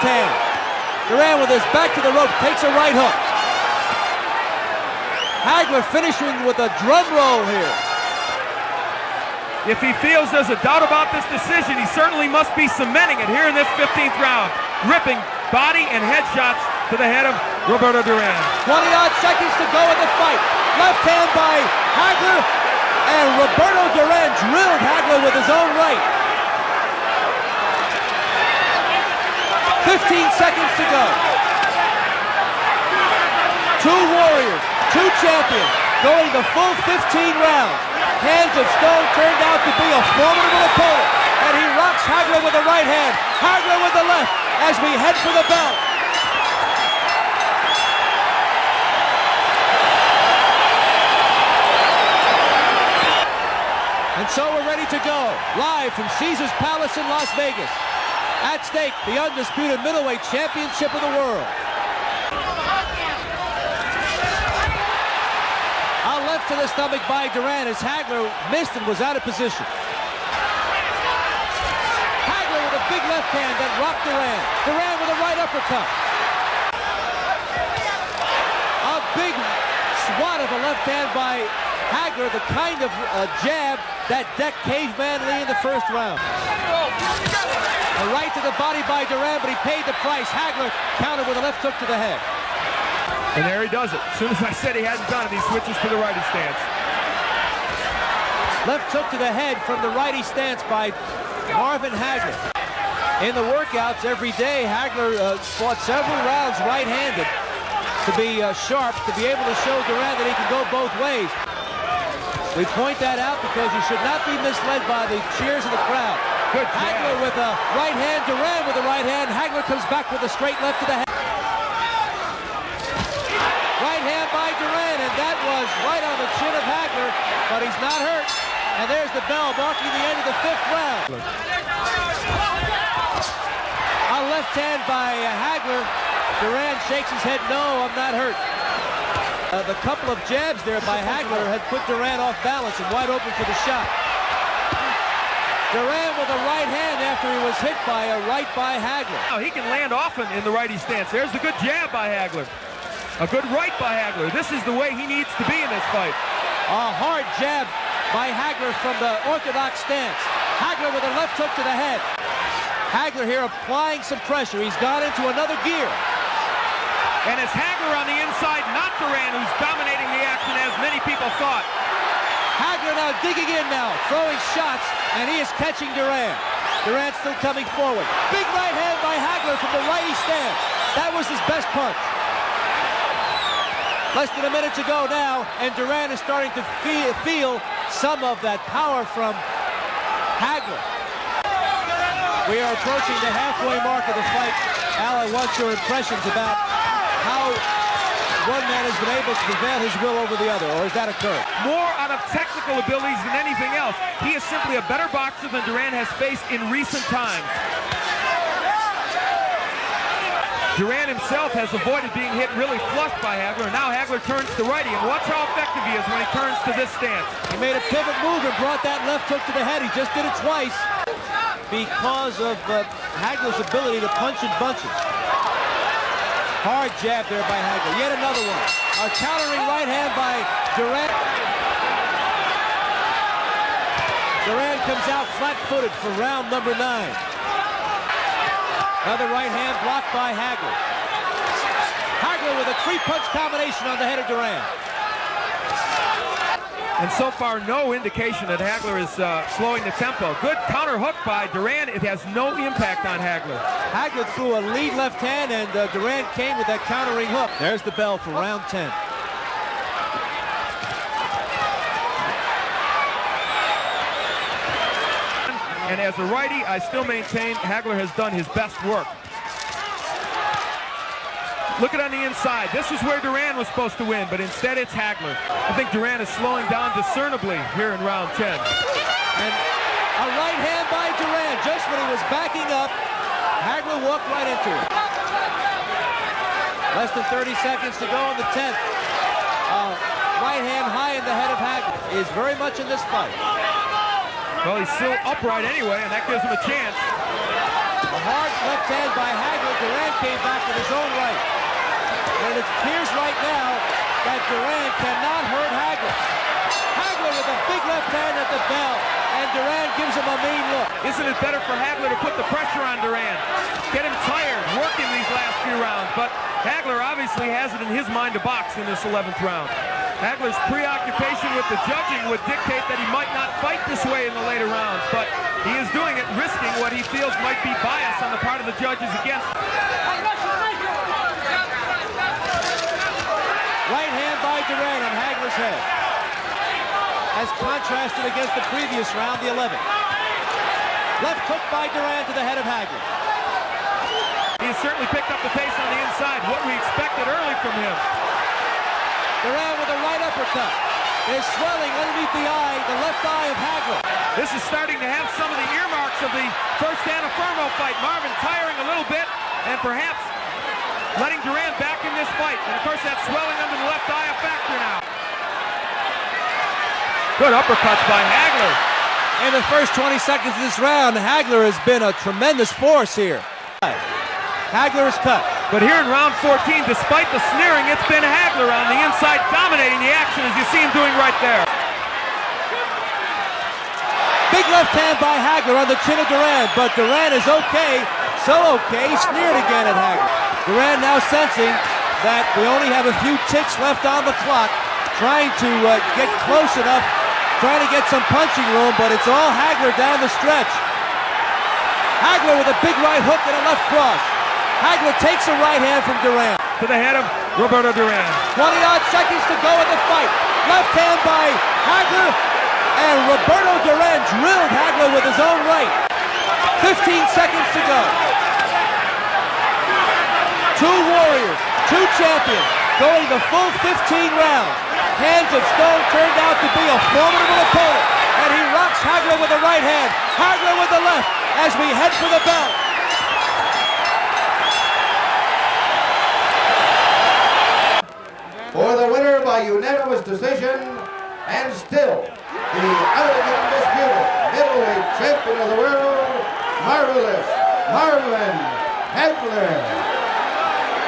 hand. Duran with his back to the rope takes a right hook. Hagler finishing with a drum roll here. If he feels there's a doubt about this decision, he certainly must be cementing it here in this 15th round. Ripping body and head shots to the head of Roberto Duran. 20-odd seconds to go in the fight. Left hand by Hagler, and Roberto Duran drilled Hagler with his own right. 15 seconds to go. Two warriors, two champions, going the full 15 rounds. Hands of Stone turned out to be a formidable opponent, and he rocks Hagler with the right hand, Hagler with the left, as we head for the belt. And so we're ready to go, live from Caesars Palace in Las Vegas. At stake, the undisputed middleweight championship of the world. Left to the stomach by Duran as Hagler missed and was out of position. Hagler with a big left hand that rocked Duran. Duran with a right uppercut. A big swat of a left hand by Hagler, the kind of jab that decked Caveman Lee in the first round. A right to the body by Duran, but he paid the price. Hagler countered with a left hook to the head. And there he does it. As soon as I said he hadn't done it, he switches to the righty stance. Left hook to the head from the righty stance by Marvin Hagler. In the workouts every day, Hagler fought several rounds right-handed to be sharp, to be able to show Duran that he can go both ways. We point that out because you should not be misled by the cheers of the crowd. Good Hagler with a right hand, Duran with a right hand. Hagler comes back with a straight left to the head. Right hand by Duran, and that was right on the chin of Hagler, but he's not hurt. And there's the bell marking the end of the 5th round. A left hand by Hagler. Duran shakes his head, no, I'm not hurt. The couple of jabs there by Hagler had put Duran off balance and wide open for the shot. Duran with a right hand after he was hit by a right by Hagler. Now he can land often in the righty stance. There's the good jab by Hagler. A good right by Hagler. This is the way he needs to be in this fight. A hard jab by Hagler from the orthodox stance. Hagler with a left hook to the head. Hagler here applying some pressure. He's gone into another gear. And it's Hagler on the inside, not Duran, who's dominating the action as many people thought. Hagler now digging in now, throwing shots, and he is catching Duran. Duran still coming forward. Big right hand by Hagler from the righty stance. That was his best punch. Less than a minute to go now, and Duran is starting to feel some of that power from Hagler. We are approaching the halfway mark of the fight. Al, I want your impressions about how one man has been able to prevail his will over the other, or has that occurred? More out of technical abilities than anything else. He is simply a better boxer than Duran has faced in recent times. Duran himself has avoided being hit really flush by Hagler, and now Hagler turns to righty, and watch how effective he is when he turns to this stance. He made a pivot move and brought that left hook to the head. He just did it twice because of Hagler's ability to punch in bunches. Hard jab there by Hagler. Yet another one. A countering right hand by Duran. Duran comes out flat-footed for round number 9. Another right hand blocked by Hagler. Hagler with a 3-punch combination on the head of Duran. And so far, no indication that Hagler is slowing the tempo. Good counter hook by Duran. It has no impact on Hagler. Hagler threw a lead left hand, and Duran came with that countering hook. There's the bell for round 10. And as a righty, I still maintain Hagler has done his best work. Look at on the inside. This is where Duran was supposed to win, but instead it's Hagler. I think Duran is slowing down discernibly here in round 10. And a right hand by Duran. Just when he was backing up, Hagler walked right into it. Less than 30 seconds to go in the 10th. Right hand high in the head of Hagler is very much in this fight. Well, he's still upright anyway, and that gives him a chance. A hard left hand by Hagler. Duran his own right. And it appears right now that Duran cannot hurt Hagler. Hagler with a big left hand at the bell, and Duran gives him a mean look. Isn't it better for Hagler to put the pressure on Duran? Get him tired, working these last few rounds. But Hagler obviously has it in his mind to box in this 11th round. Hagler's preoccupation with the judging would dictate that he might not fight this way in the later rounds, but he is doing it, risking what he feels might be bias on the part of the judges against him. Right hand by Duran on Hagler's head, as contrasted against the previous round, the 11th. Left hook by Duran to the head of Hagler. He has certainly picked up the pace on the inside, what we expected early from him. Duran with a right uppercut. There's swelling underneath the eye, the left eye of Hagler. This is starting to have some of the earmarks of the first Anna Fermo fight. Marvin tiring a little bit, and perhaps letting Duran back in this fight. And of course that swelling under the left eye a factor now. Good uppercuts by Hagler. In the first 20 seconds of this round, Hagler has been a tremendous force here. Hagler is cut. But here in round 14, despite the sneering, it's been Hagler on the inside dominating the action, as you see him doing right there. Big left hand by Hagler on the chin of Duran, but Duran is okay, so okay, sneered again at Hagler. Duran now sensing that we only have a few ticks left on the clock, trying to get close enough, trying to get some punching room, but it's all Hagler down the stretch. Hagler with a big right hook and a left cross. Hagler takes a right hand from Duran. To the head of Roberto Duran. 20-odd seconds to go in the fight. Left hand by Hagler, and Roberto Duran drilled Hagler with his own right. 15 seconds to go. Two warriors, two champions, going the full 15 rounds. Hands of Stone turned out to be a formidable opponent, and he rocks Hagler with the right hand, Hagler with the left, as we head for the belt. For the winner by unanimous decision, and still the undisputed middleweight champion of the world, Marvelous Marvin Hagler